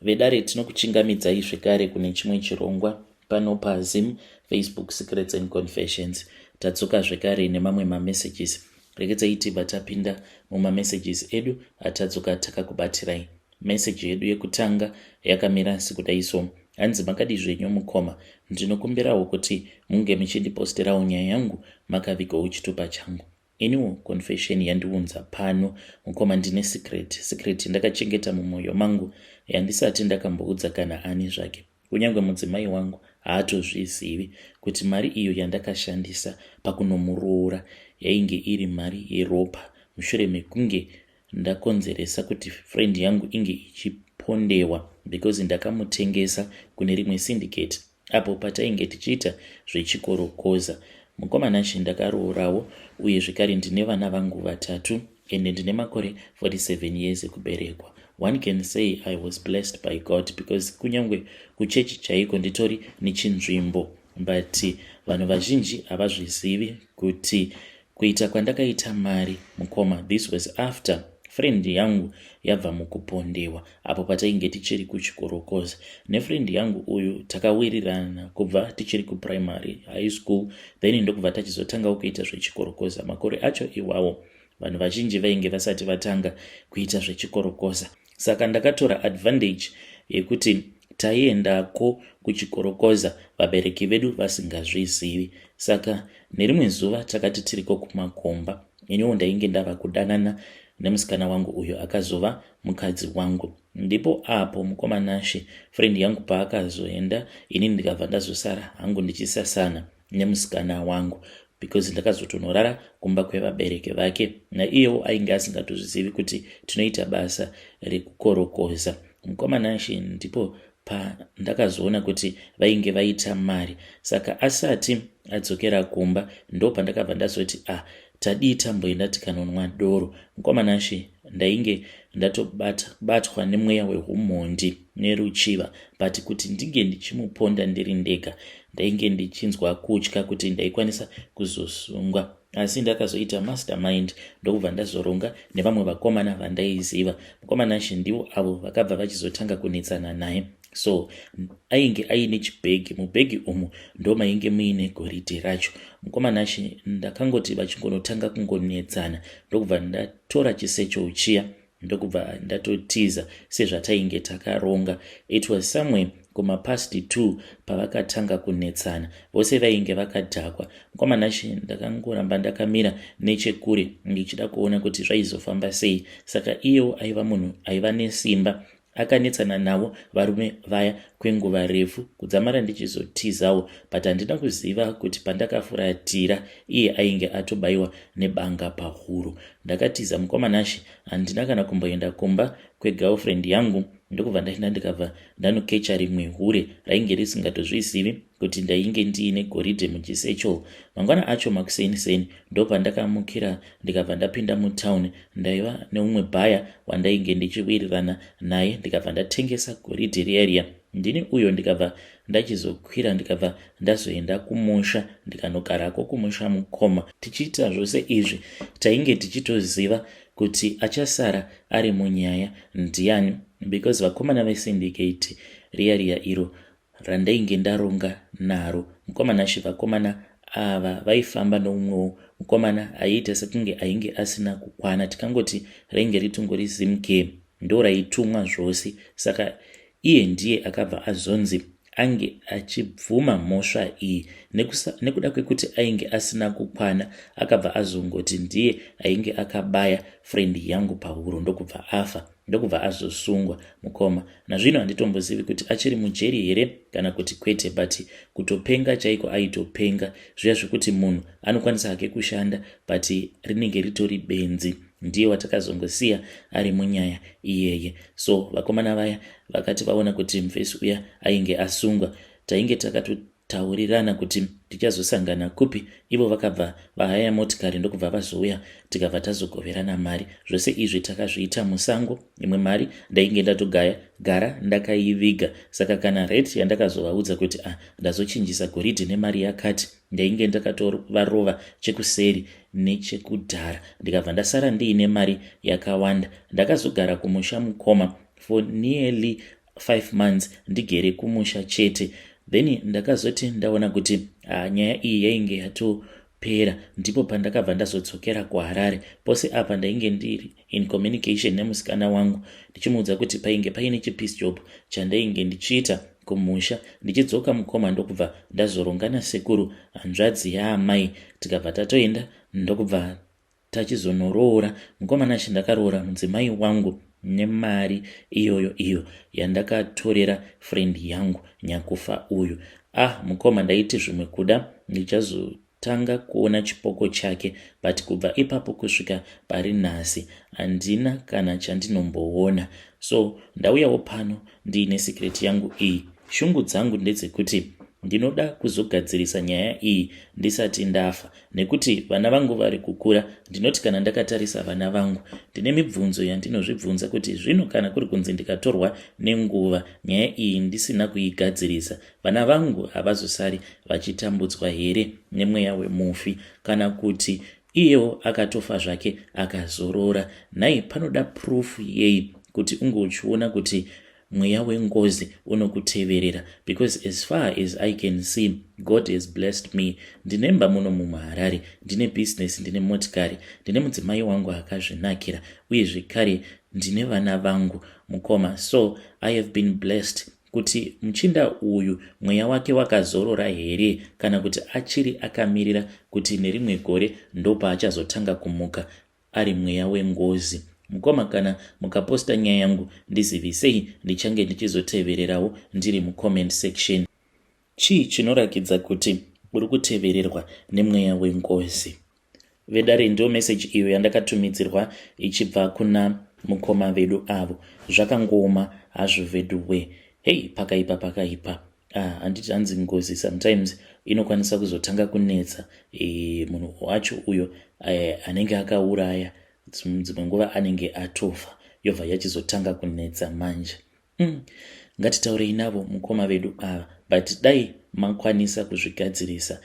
Vedare tinokuchingamidzai zvekare kune chimwe chirongwa pano paZim Facebook Secrets and Confessions. Tatsuka zvekare nemamwe mamessages. Regedzai tibva tapinda mumamessages edu atatsuka takakubatirai. Message yedu yekutanga yakamira sekudai so. Hanzi makadi zvenyu mukoma. Ndinokumbirawo kuti munge muchindiposterawo nyaya yangu makavigawo chitupa changu. Iniwo confession yandiunza pano mukoma ndine secret ndakachengeta mumwoyo mangu yandisati ndakamboudza kana ani zvake. Kunyange mudzimai wangu haatozvizivi kuti mari iyo yandakashandisa pakunomuroora yainge iri mari yeropa mushure mekunge ndakonzeresa kuti friend yangu inge ichipondewa because ndakamutengesa kune rimwe syndicate apo patainge tichiita zvechikorokoza. Mukomana shi ndakaroorawo uye zvekare ndine vana vangu vatatu ende ndine makore 47 years ekuberekwa. One can say I was blessed by God because kunyange kuchechi chaiko nditori nechinzvimbo, but vanhu vazhinji havazvizivi kuti kuita kwandakaita mari mukoma, this was after friend yangu yabva mukupondewa apo patainge tichiri kuchikorokoza. Nefriend yangu uyu takawirirana kubva tichiri kuprimary high school, then ndokubva tachizotangawo kuita zvechikorokoza. Makore acho iwawo vanhu vazhinji vainge vasati vatanga kuita zvechikorokoza, saka ndakatora advantage yekuti taiendako kuchikorokoza vabereki vedu vasingazvizivi. Saka nerimwe zuva takati tiriko kumakomba, iniwo ndainge ndava kudanana nemusikana wangu uyo akazova mukadzi wangu. Ndipo apo mukomanashi friend yangu paakazoenda, ini ndikabva ndazosara hangu ndichisasana nemusikana wangu because ndakazotonorara kumba kwevabereki vake, naiyewo ainge asingatozvizivi kuti tinoita basa rekukorokoza. Mukomanashi ndipo pandakazoona kuti vainge vaita mari, saka asati adzokera kumba ndo pandakabva ndazoti tadii tamboenda tikanonwa doro. Mukomanashi ndainge ndatobatwa nemweya wehumhondi neruchiva, but kuti ndinge ndichimuponda ndiri ndega ndainge ndichinzwa kutya kuti ndaikwanisa kuzosungwa. Asi ndakazoita mastermind ndokubva ndazoronga nevamwe vakomana vandaiziva. Mukomanashi ndivo avo vakabva vachizotanga kunetsana naye. So ainge aine chibhegi, mubhegi umu ndo mainge muine goridhe racho. Mukomanashi ndakangoti vachingonotanga kungonetsana ndokubva ndatora chisecho uchiya ndokubva ndatotiza sezvatainge takaronga. It was somewhere kuma past 2 pavakatanga kunetsana, vose vainge vakadhakwa. Mukomanashi ndakangoramba ndakamira nechekure ndichida kuona kuti zvaizofamba sei, saka iyewo aiva munhu aiva nesimba. Akanetsana navo varume vaya kwenguva refu kudzamara ndichizotizawo, but handina kuziva kuti pandakafuratira iye ainge atobayiwa nebanga pahuro. Ndakatiza mukomanashi handina kana kumboenda kumba kwegirlfriend yangu, ndokubva ndaenda ndikabva ndanokecha rimwe hure rainge risingatozvizivi kuti ndainge ndiine goridhe muchisecho. Mangwana acho makuseniseni ndo pandakamukira ndikabva ndapinda mutauni. Ndaiva neumwe bhaya wandainge ndichiwirirana naye ndikabva ndatengesa goridhe riya. Ndini uyo ndikabva ndachizokwira ndikabva ndazoenda kumusha ndikanogarako kumusha mukoma. Tichiita zvose izvi tainge tichitoziva kuti achasara ari munyaya ndiani, because vakomana vesyndicate riya iro randainge ndaronga naro. Mukomanashi vakomana ava vaifamba noumwewo mukomana aiita sekunge ainge asina kukwana, tikangoti rainge ritongori zimke ndo raitumwa zvose. Saka iye ndiye akabva azonzi ange achibvuma mhosva iyi nekuda kwekuti ainge asina kukwana. Akabva azongoti ndiye ainge akabaya friend yangu pahuro ndokubva afa, ndokubva azosungwa mukoma. Nazvino handitombozivi kuti achiri mujeri here kana kuti kwete, but kutopenga chaiko aitopenga zviya zvekuti munhu anokwanisa hake kushanda but rinenge ritori benzi. Ndiye watakazongosiya ari munyaya iyeye. So vakomana vaya vakati vaona kuti mufesi uya ainge asungwa, tainge takatotaurirana kuti tichazosangana kupi. Ivo vakabva vahaya motikari ndokubva vazouya tikabva tazogoverana mari. Zvose izvi takazviita musango. Imwe mari ndainge ndatogara ndakaiviga, saka kana rate yandakazovaudza kuti ndazochinjisa goridhe nemari yakati, ndainge ndakatovarova chekuseri nechekudhara ndikabva ndasara ndiine mari yakawanda. Ndakazogara kumusha mukoma for nearly 5 months ndigere kumusha chete. Then ndakazoti ndaona kuti nyaya iyi yainge yatopera, ndipo pandakabva ndazodzokera kuHarare. Pose apa ndainge ndiri in communication nemusikana wangu ndichimuudza kuti painge paine chipeace job chandainge ndichiita kumusha, ndichidzoka mukoma ndokubva ndazoronga nasekuru hanzvadzi yaamai, tikabva tatoenda ndokubva tachizonoroora. Mukomana ndakaroora mudzimai wangu nemari iyo yandakatorera friend yangu Nyakufa uyu. Mukoma ndaiti zvimwe kuda ndichazotanga kuona chipoko chake, but kubva ipapo kusvika pari nhasi handina kana chandinomboona. So ndauyawo pano ndiine secret yangu iyi. Shungu dzangu ndedzekuti ndinoda kuzogadzirisa nyaya iyi ndisati ndafa, nekuti vana vangu vari kukura. Ndinoti kana ndakatarisa vana vangu ndine mibvunzo yandinozvibvunza kuti zvino kana kuri kunzi ndikatorwa nenguva nyaya iyi ndisina kuigadzirisa, vana vangu havazosari vachitambudzwa here nemweya wemufi, kana kuti iyewo akatofa zvake akazorora. Nhai panoda proof yei kuti unge uchiona kuti mweya wengozi unokuteverera? Because as far as I can see, God has blessed me. Ndinemba muno muHarare, ndine business, ndine motikari, ndine mudzimai wangu akazvinakira, uye zvekare ndine vana vangu mukoma. So I have been blessed kuti muchinda uyu mweya wake wakazorora here, kana kuti achiri akamirira kuti nerimwe gore ndopa achazotanga kumuka ari mweya wengozi. Mukoma, kana mukaposta nyaya yangu ndizivisei, ndichange ndichizotevererawo ndiri mucomment section. Chii chinorakidza kuti uri kutevererwa nemweya wengozi? Vedare ndio message iyo yandakatumidzirwa ichibva kuna mukoma vedu avo. Zvakangoma hazvo vedu we. Hey, pakaipa. Handiti hanzi ngozi sometimes inokwanisa kuzotanga kunetsa munhu wacho uyo anenge akauraya, dzimwe nguva anenge atofa, yobva yachizotanga kunetsa manje. Ngatitaurei navo mukoma vedu ava, but dai makwanisa kuzvigadzirisa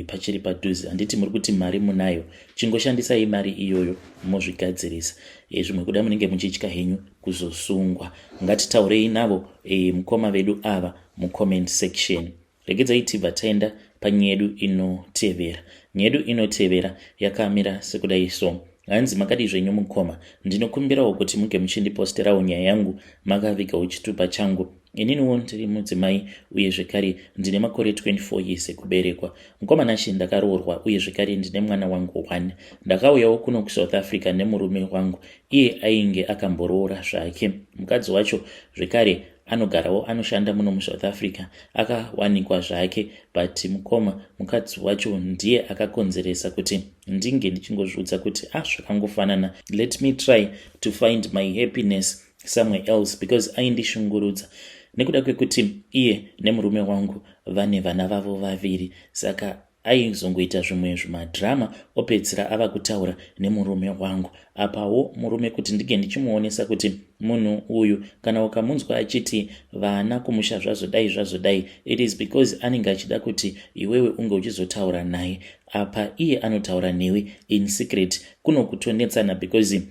pachiri padhuze. Handiti muri kuti mari munayo, chingoshandisai mari iyoyo muzvigadzirisa. Zvimwe kuda munenge muchitya henyu kuzosungwa. Ngatitaurei navo mukoma vedu ava mucomment section. Regedzai tibva taenda panyedu inotevera. Nyedu inotevera yakamira sekudai so. Hanzi makadi zvenyu mukoma, ndinokumbirawo kuti muge muchindiposterawo nyaya yangu makavigawo chitupa changu. Ininiwo ndiri mudzimai uye zvekare ndine makore 24 years ekuberekwa. Mukoma nashi ndakaroorwa uye zvekare ndine mwana wangu 1. Ndakauyawo kuno kuSouth Africa nemurume wangu, iye ainge akamboroora zvake. Mukadzi wacho zvekare anogarawo anoshanda muno muSouth Africa, akawanikwa zvake, but mukoma mukadzi wacho ndiye akakonzeresa kuti ndinge ndichingozvudza kuti zvakangofanana, let me try to find my happiness somewhere else, because aindishungurudza nekuda kwekuti iye nemurume wangu vane vana vavo vaviri. Saka aizongoita zvimwe zvimadrama opedzera ava kutaura nemurume wangu. Apawo murume kuti ndige ndichimuonesa kuti munhu uyu kana ukamunzwa achiti vana kumusha zvazodai, it is because anenge achida kuti iwewe unge uchizotaura naye. Apa iye anotaura newe in secret, kunokutonetsana because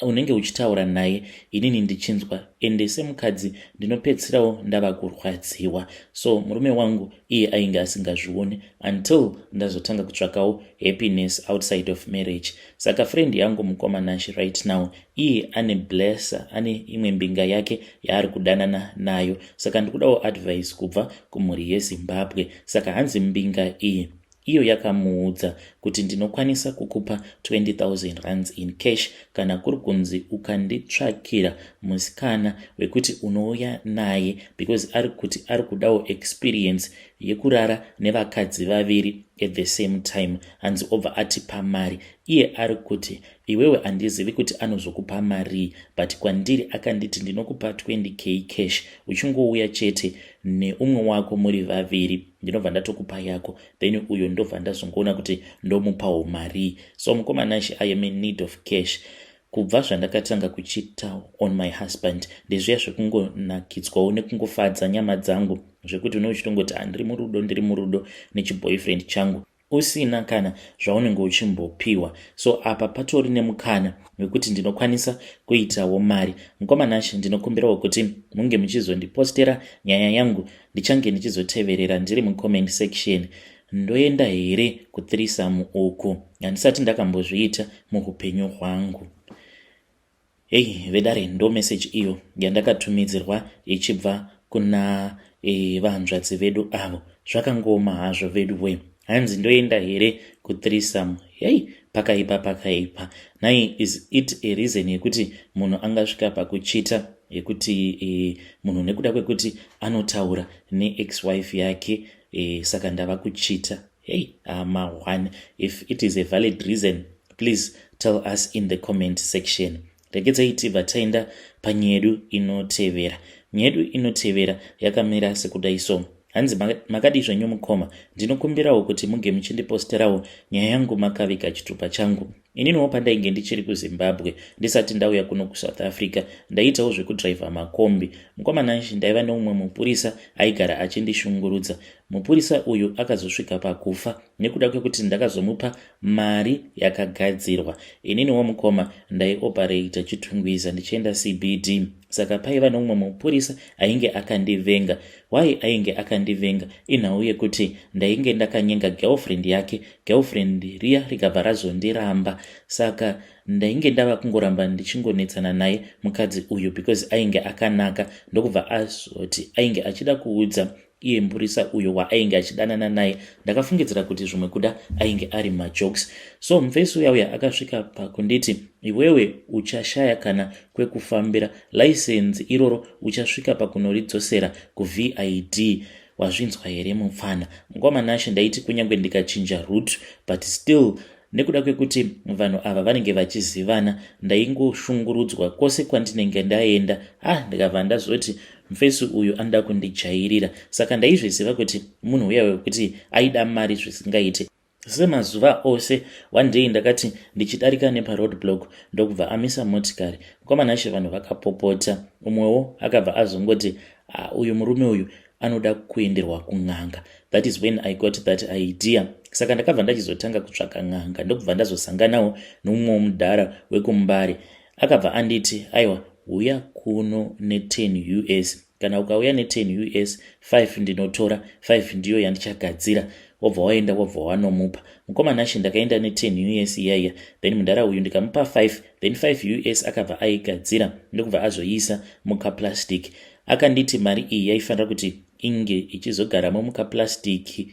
unenge uchitaura naye, inini ndichinzwa, ende semukadzi ndinopedzerawo ndava kurwadziwa. So murume wangu iye ainge asingazvione until ndazotanga kutsvakawo happiness outside of marriage. Saka friend yangu mukoma nashi right now, iye ane blesser, ane imwe mbinga yake yaari kudanana nayo. Saka ndikudawo advice kubva kumhuri yeZimbabwe. Saka hanzi mbinga iyi iyo yakamuudza kuti ndinokwanisa kukupa 20,000 rands in cash kana kuri kunzi ukanditsvakira musikana wekuti unouya naye, because ari kudawo experience yekurara nevakadzi vaviri at the same time. Hanzi obva atipa mari. Iye ari kuti iwewe handizivi kuti anozokupa mari, but kwandiri akanditi ndinokupa 20k cash uchingouya chete neumwe wako muri vaviri, ndinobva ndatokupa yako, then uyo ndobva ndazongoona kuti ndomupawo mari. So mukoma nashi, I am in need of cash. Kubva zvandakatanga kuchita on my husband ndezviya zvekungonakidzwawo nekungofadza nyama dzangu, zvekuti unouchitongoti ndiri murudo nechiboyfriend changu, usina kana zvaunenge uchimbopiwa. So apa patori nemukana wekuti ndinokwanisa kuitawo mari. Mukoma Nashe, ndinokumbirawo kuti munge muchizondipostera nyaya yangu, ndichange ndichizoteverera ndiri mucomment section. Ndoenda here kuthreesome uku? Handisati ndakambozviita muupenyu hwangu. Vedare, ndo message iyo yandakatumidzirwa ichibva kuna vanzvadzi vedu avo. Zvakangoma hazvo vedu we. Hanzi ndoenda here kuthreesome. Pakaipa. Nai, is it a reason yekuti munhu angasvika pakuchita yekuti munhu nekuda kwekuti anotaura ne-ex-wife yake saka ndava kuchita? One. If it is a valid reason, please tell us in the comment section. Regedzai tibva taenda panyedu inotevera. Nyedu inotevera yakamira sekudai so. Hanzi makadi zvenyu mukoma, ndinokumbirawo kuti munge muchindiposterawo nyaya yangu makaviga chitupa changu. Ininiwo pandainge ndichiri kuZimbabwe, ndisati ndauya kuno kuSouth Africa, ndaitawo zvekudhraivha makombi. Mukoma Nashe, ndaiva neumwe mupurisa aigara achindishungurudza. Mupurisa uyu akazosvika pakufa nekuda kwekuti ndakazomupa mari yakagadzirwa. Ininiwo mukoma ndaioperata chitungwiza ndichienda CBD. Saka paiva neumwe mupurisa ainge akandivenga. Why ainge akandivenga? Inhau yekuti ndainge ndakanyenga girlfriend yake, girlfriend riya rikabva razondiramba. Saka ndainge ndava kungoramba ndichingonetsana naye mukadzi uyu because ainge akanaka. Ndokubva azoti ainge achida kuudza iye mupurisa uyo waainge achidanana naye. Ndakafungidzira kuti zvimwe kuda ainge ari majokes. So mufesi uyauya akasvika pakunditi, iwewe uchashaya kana kwekufambira, license iroro uchasvika pakunoridzosera kuVID. Wazvinzwa here mufana? Mukoma Nashe, ndaiti kunyange ndikachinja route, but still nekuda kwekuti vanhu ava vanenge vachizivana, ndaingoshungurudzwa kwose kwandinenge ndaenda. Ndikabva ndazoti mufesi uyu anoda kundijairira. Saka ndaizviziva kuti munhu uya wekuti aida mari zvisingaite. Semazuva ose, one day ndakati ndichidarika neparoadblock, ndokubva amisa motikari. Mukoma Nashe, vanhu vakapopota. Umwewo akabva azongoti uyu murume uyu anoda kuenderwa kun'anga. That is when I got that idea. Saka ndakabva ndachizotanga kutsvaka n'anga, ndokubva ndazosanganawo nomumwe mudhara wekuMbare. Akabva anditi, aiwa, uya kuno ne10 US. Kana ukauya ne10 US, 5 ndinotora, 5 ndiyo yandichagadzira. Wobva waenda wobva wanomupa. Mukoma Nashe, ndakaenda ne10 US iyaya, then mudhara uyu ndikamupa 5, then 5 US akabva aigadzira, ndokubva azoisa mukaplastic. Akanditi mari iyi yaifanira kuti inge ichizogaramo mukaplastic,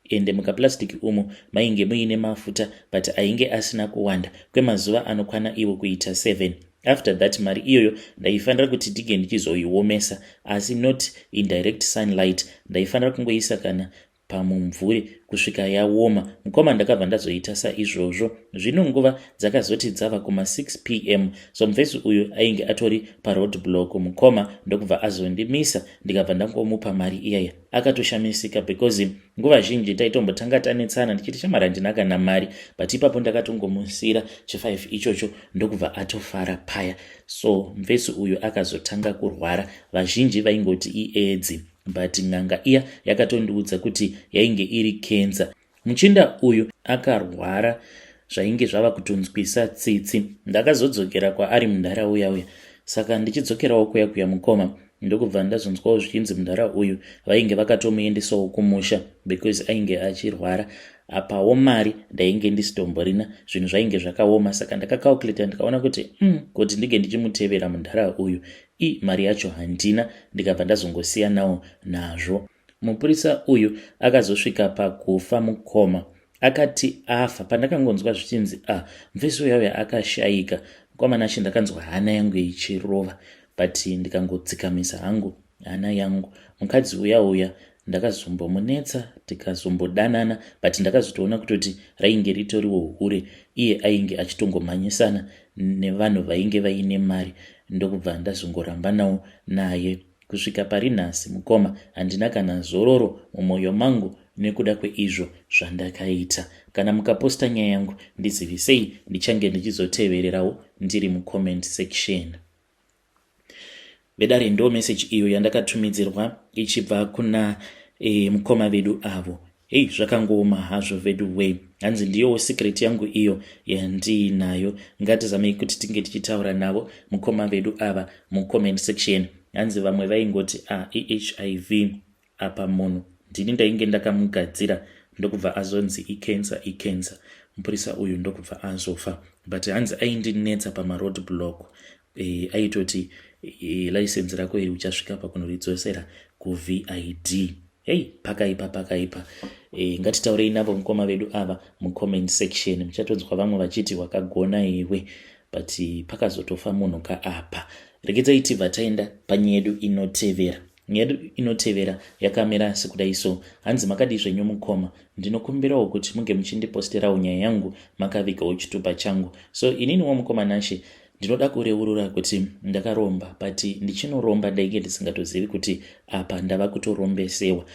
ende mukaplastic umu mainge muine mafuta, but ainge asina kuwanda kwemazuva anokwana iwo kuita 7. After that mari iyoyo ndaifanira kuti ndige ndichizoiomesa, asi not in direct sunlight. Ndaifanira kungoisa kana pamumvuri kusvika yaoma. Mukoma ndakabva ndazoita saizvozvo. Zvino nguva dzakazoti dzava kuma6 PM. So mufesi uyu ainge atori paroadblock. Mukoma ndokubva azondimisa, ndikabva ndangomupa mari iyaya. Akatoshamisika because nguva zhinji taitombotanga tanetsana ndichiti chamara ndinaka namari, but ipapo ndakatongomusira che5 ichocho, ndokubva atofara paya. So mufesi uyu akazotanga kurwara. Vazhinji vaingoti iedzi, but n'anga iya yakatondiudza kuti yainge iri kenza. Muchinda uyu akarwara zvainge zvava kutonzwisa tsitsi. Ndakazodzokera kwaari mundara uya. Saka ndichidzokerawo kuya mukoma, ndokubva ndazonzwawo zvichinzi mundara uyu vainge vakatomuendesawo kumusha because ainge achirwara. Apawo mari ndainge ndisitomborina, zvinhu zvainge zvakaoma. Saka ndakakalkulata ndikaona kuti kuti ndige ndichimutevera mundara uyu, mari yacho handina. Ndikabva ndazongosiya nawo nazvo. Mupurisa uyu akazosvika pakufa mukoma. Akati afa, pandakangonzwa zvichinzi mufesi uyauya akashayika. Mukoma Nashe, ndakanzwa hana yangu ichirova, but ndikangodzikamisa hangu hana yangu. Mukadzi uya ndakazombomunetsa, tikazombodanana, but ndakazotoona kutoti rainge ritoriwo hure. Iye ainge achitongomhanyisana nevanhu vainge vaine mari. Ndokubva ndazongoramba nawo naye kusvika pari nhasi. Mukoma, handina kana zororo mumwoyo mangu nekuda kweizvo zvandakaita. Kana mukaposta nyaya yangu ndizivisei, ndichange ndichizotevererawo ndiri mucomment section. Vedare, ndo message iyo yandakatumidzirwa ichibva kuna mukoma vedu avo. Hei, zvakangooma hazvo vedu way. Hanzi ndiyowo secret yangu iyo yandiinayo. Ngatizamei kuti tinge tichitaura navo mukoma vedu ava mucomment section. Hanzi vamwe vaingoti eHIV apa munhu ndini ndainge ndakamugadzira ndokubva azonzi icancer. Mupurisa uyu ndokubva azofa. But hanzi aindinetsa pamaroad block. Aitoti license rako iri uchasvika pakunoridzosera kuVID. Hey, pakaipa. Ngatitaurei navo mukoma vedu ava mucomment section. Muchatodzwa vamwe vachiti wakagona iwe, but pakazotofa munhu kaapa. Regedzai tibva taenda panyaya yedu inotevera. Nyaya yedu inotevera yakamira sekudai so. Hanzi makadi zvenyu mukoma, ndinokumbirawo kuti munge muchindiposterawo nyaya yangu makavigawo chitupa changu. So ininiwo mukoma Nashe ndinoda kureurura kuti ndakaromba, but ndichinoromba ndainge ndisingatozivi kuti apa ndava kutorombesewa.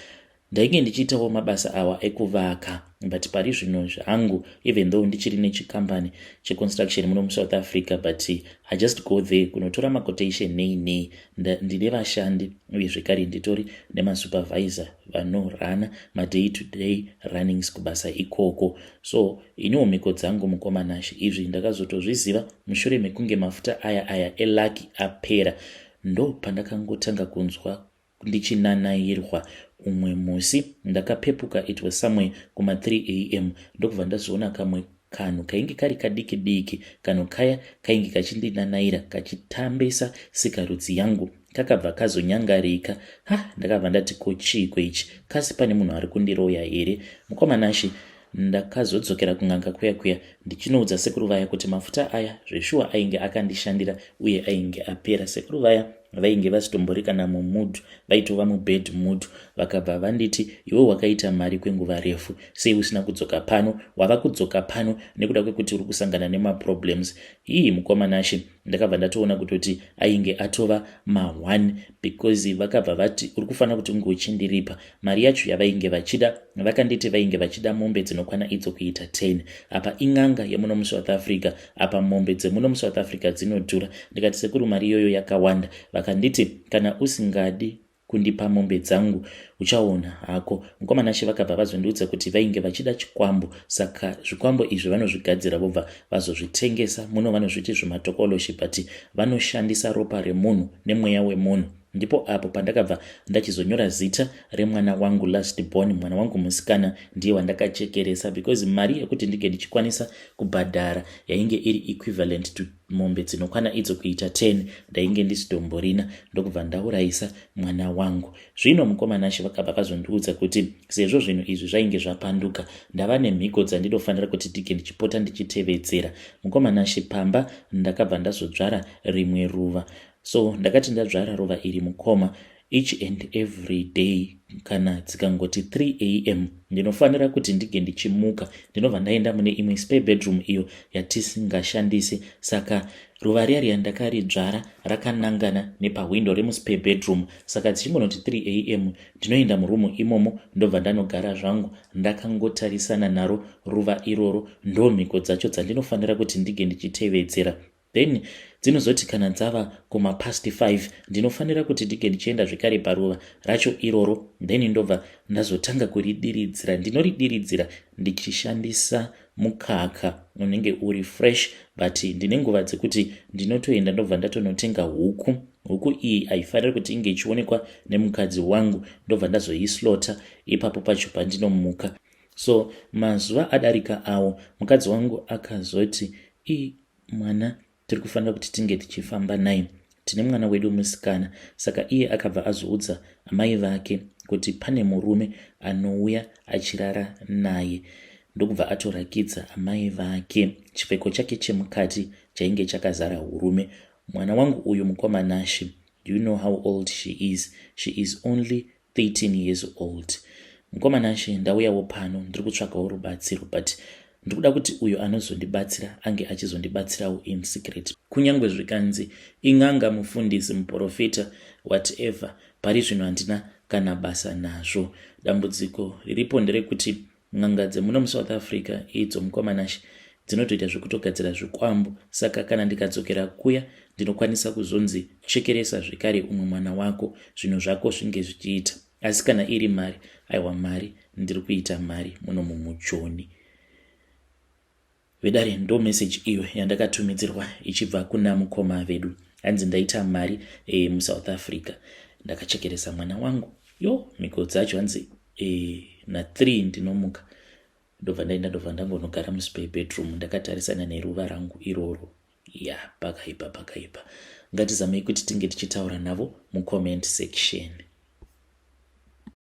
Ndainge ndichiitawo mabasa awa ekuvaka, but pari zvino zvangu, even though ndichiri nechikambani checonstruction muno muSouth Africa, but I just go there kunotora maquotation nei. Ndine vashandi uye zvekare nditori nemasupervisor vanorana maday to day runnings kubasa ikoko. So iniwo mhiko dzangu mukoma Nashe, izvi ndakazotozviziva mushure mekunge mafuta aya elucky apera. Ndo pandakangotanga kunzwa ndichinanairwa. Umwe musi ndakapepuka, it was somewhere kuma 3 am, ndokubva ndazoona kamwe kanhu kainge kari kadiki kanhu kaya kainge kachindinanaira kachitambesa sikarudzi yangu kakabva kazonyangarika. Ndakabva ndati kochiko ichi, kasi pane munhu ari kundiroya here? Mukoma Nashe ndakazodzokera kun'anga kuya ndichinoudza sekuru vaya kuti mafuta aya zveshuwa ainge akandishandira uye ainge apera. Sekuru vaya vainge vasitomborika kana mumudhu, vaitova mubed mood. Vakabva vanditi, iwe wakaita mari kwenguva refu, sei usina kudzoka pano? Wava kudzoka pano nekuda kwekuti uri kusangana nemaproblems. Mukoma Nashe ndakabva ndatoona kutoti ainge atova ma1, because vakabva vati uri kufanira kuti unge uchindiripa mari yacho yavainge vachida. Vakanditi vainge vachida mombe dzinokwana idzo kuita 10. Apa ing'anga yemuno muSouth Africa, apa mombe dzemuno muSouth Africa dzinodhura. Ndikati sekuru mari iyoyo yakawanda. Vakanditi kana usingadi kundipa mombe dzangu uchaona hako. Mukoma Nashe vakabva vazondiudza kuti vainge vachida chikwambo, saka zvikwambo izvi vanozvigadzira vobva vazozvitengesa. Muno vanozviti zvimatokoloshi, but vanoshandisa ropa remunhu nemweya wemunhu. Ndipo apo pandakabva ndachizonyora zita remwana wangu last born, mwana wangu musikana ndiye wandakachekeresa, because mari yekuti ndige ndichikwanisa kubhadhara yainge iri equivalent to mombe dzinokwana idzo kuita 10 ndainge ndisitomborina. Ndokubva ndaurayisa mwana wangu. Zvino mukoma Nashe vakabva vazondiudza kuti sezvo zvinhu izvi zvainge zvapanduka, ndava nemhiko dzandinofanira kuti ndige ndichipota ndichitevedzera. Mukoma Nashe, pamba ndakabva ndazodzvara rimwe ruva. So ndakati ndadzvara ruva iri mukoma, each and every day kana dzikangoti 3 am ndinofanira kuti ndige ndichimuka ndinobva ndaenda mune imwe spare bedroom iyo yatisingashandisi. Saka ruva riya ndakaridzvara rakanangana nepawindo remuspare bedroom. Saka dzichimbonoti 3 am ndinoenda murumu imomo ndobva ndanogara zvangu ndakangotarisana naro ruva iroro. Ndo mhiko dzacho dzandinofanira kuti ndige ndichitevedzera. Then dzinozoti kana dzava kuma past 5 ndinofanira kuti ndige ndichienda zvekare paruva racho iroro. Then ndobva ndazotanga kuridiridzira. Ndinoridiridzira ndichishandisa mukaka unenge uri fresh, but ndine nguva dzekuti ndinotoenda ndobva ndatonotenga huku iyi haifaniri kuti inge ichionekwa nemukadzi wangu. Ndobva ndazoislota ipapo pacho pandinomuka. So mazuva adarika awo mukadzi wangu akazoti mwana tiri kufanira kuti tinge tichifamba naye, tine mwana wedu musikana. Saka iye akabva azoudza amai vake kuti pane murume anouya achirara naye. Ndokubva atorakidza amai vake chipfeko chake chemukati chainge chakazara urume. Mwana wangu uyu mukoma Nashe, do you know how old she is? She is only 13 years old. Mukoma Nashe, ndauyawo pano ndiri kutsvakawo rubatsiro, but ndikuda kuti uyo anozondibatsira ange achizondibatsirawo in secret. Kunyangwe zvikanzi ing'anga, mufundisi, muprofita, whatever, pari zvino handina kana basa nazvo. Dambudziko riripo nderekuti n'anga dzemuno muSouth Africa idzo mukoma Nashe dzinotoita zvekutogadzira zvikwambo. Saka kana ndikadzokera kuya ndinokwanisa kuzonzi chekeresa zvekare umwe mwana wako, zvinhu zvako zvinge zvichiita. Asi kana iri mari, aiwa mari ndiri kuita mari muno mumuJoni. Vedare ndo message iyo yandakatumidzirwa ichibva kuna mukoma vedu. Hanzi ndaita mari muSouth Africa. Ndakachekeresa mwana wangu. Miko dzacho hanzi na 3 ndinomuka. Ndobva ndangonogara muspare bedroom ndakatarisana neruva rangu iroro. Pakaipa. Ngatizamei kuti tinge tichitaura navo mucomment section.